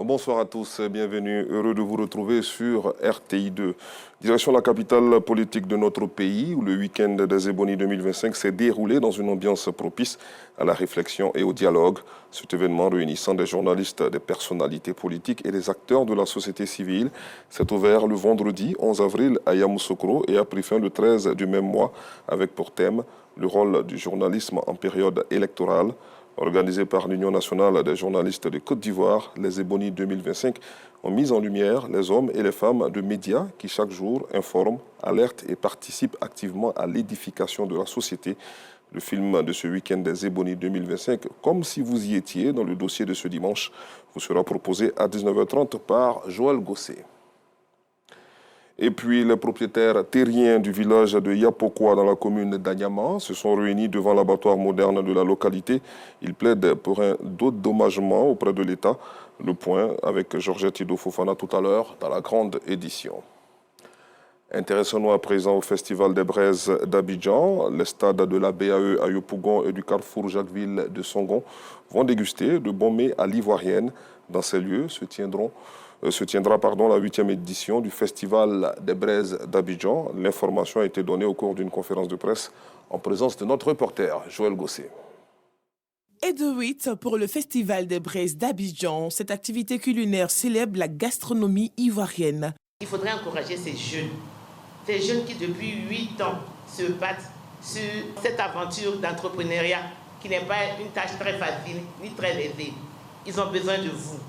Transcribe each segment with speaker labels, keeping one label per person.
Speaker 1: Bonsoir à tous, bienvenue, heureux de vous retrouver sur RTI2. Direction la capitale politique de notre pays, où le week-end des Ebonies 2025 s'est déroulé dans une ambiance propice à la réflexion et au dialogue. Cet événement réunissant des journalistes, des personnalités politiques et des acteurs de la société civile s'est ouvert le vendredi 11 avril à Yamoussoukro et a pris fin le 13 du même mois avec pour thème le rôle du journalisme en période électorale. Organisé par l'Union nationale des journalistes de Côte d'Ivoire, les Ebonies 2025 ont mis en lumière les hommes et les femmes de médias qui chaque jour informent, alertent et participent activement à l'édification de la société. Le film de ce week-end des Ebonies 2025, comme si vous y étiez dans le dossier de ce dimanche, vous sera proposé à 19h30 par Joël Gosset. Et puis, les propriétaires terriens du village de Yapokwa dans la commune d'Anyama se sont réunis devant l'abattoir moderne de la localité. Ils plaident pour un dédommagement auprès de l'État. Le point avec Georgette Ido Fofana tout à l'heure dans la grande édition. Intéressons-nous à présent au Festival des Braises d'Abidjan. Les stades de la BAE à Yopougon et du Carrefour Jacquesville de Songon vont déguster de bons mets à l'ivoirienne. Dans ces lieux se tiendra la 8e édition du Festival des Braises d'Abidjan. L'information a été donnée au cours d'une conférence de presse en présence de notre reporter, Joël Gosset.
Speaker 2: Et de 8 pour le Festival des Braises d'Abidjan. Cette activité culinaire célèbre la gastronomie ivoirienne.
Speaker 3: Il faudrait encourager ces jeunes qui depuis 8 ans se battent sur cette aventure d'entrepreneuriat qui n'est pas une tâche très facile ni très aisée. Ils ont besoin de vous.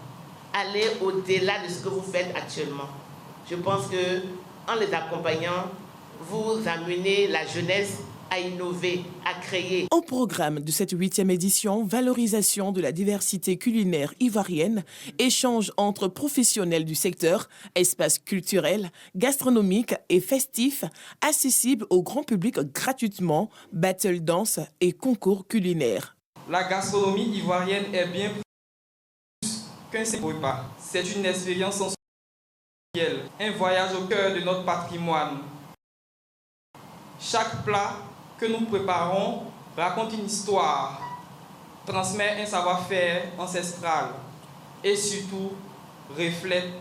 Speaker 3: Allez au-delà de ce que vous faites actuellement. Je pense qu'en les accompagnant, vous amenez la jeunesse à innover, à créer.
Speaker 2: Au programme de cette 8e édition, valorisation de la diversité culinaire ivoirienne, échange entre professionnels du secteur, espace culturel, gastronomique et festif, accessible au grand public gratuitement, battle dance et concours culinaires.
Speaker 4: La gastronomie ivoirienne est bien plus qu'un simple repas. C'est une expérience sensorielle, un voyage au cœur de notre patrimoine. Chaque plat que nous préparons raconte une histoire, transmet un savoir-faire ancestral et surtout reflète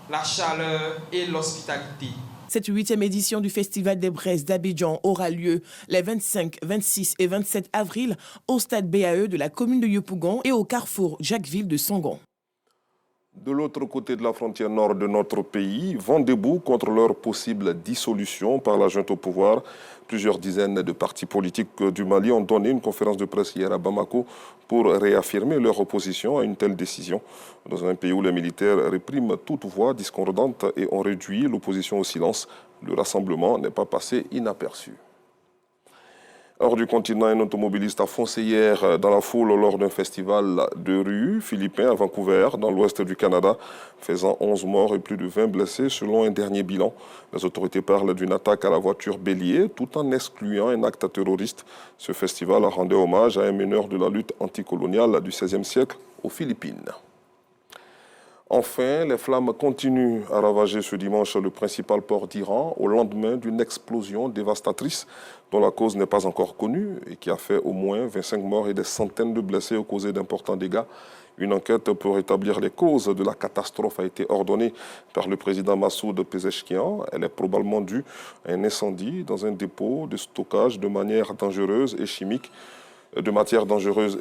Speaker 4: la chaleur et l'hospitalité.
Speaker 2: Cette 8e édition du Festival des Braises d'Abidjan aura lieu les 25, 26 et 27 avril au stade BAE de la commune de Yopougon et au carrefour Jacquesville de Songon.
Speaker 1: De l'autre côté de la frontière nord de notre pays, vont debout contre leur possible dissolution par la junte au pouvoir. Plusieurs dizaines de partis politiques du Mali ont donné une conférence de presse hier à Bamako pour réaffirmer leur opposition à une telle décision. Dans un pays où les militaires répriment toute voix discordante et ont réduit l'opposition au silence, le rassemblement n'est pas passé inaperçu. Hors du continent, un automobiliste a foncé hier dans la foule lors d'un festival de rue philippin à Vancouver, dans l'ouest du Canada, faisant 11 morts et plus de 20 blessés selon un dernier bilan. Les autorités parlent d'une attaque à la voiture bélier tout en excluant un acte terroriste. Ce festival a rendu hommage à un meneur de la lutte anticoloniale du XVIe siècle aux Philippines. Enfin, les flammes continuent à ravager ce dimanche le principal port d'Iran au lendemain d'une explosion dévastatrice dont la cause n'est pas encore connue et qui a fait au moins 25 morts et des centaines de blessés et causé d'importants dégâts. Une enquête pour établir les causes de la catastrophe a été ordonnée par le président Massoud Pezeshkian. Elle est probablement due à un incendie dans un dépôt de stockage de matières dangereuses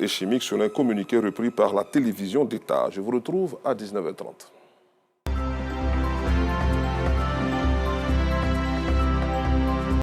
Speaker 1: et chimiques selon un communiqué repris par la télévision d'État. Je vous retrouve à 19h30.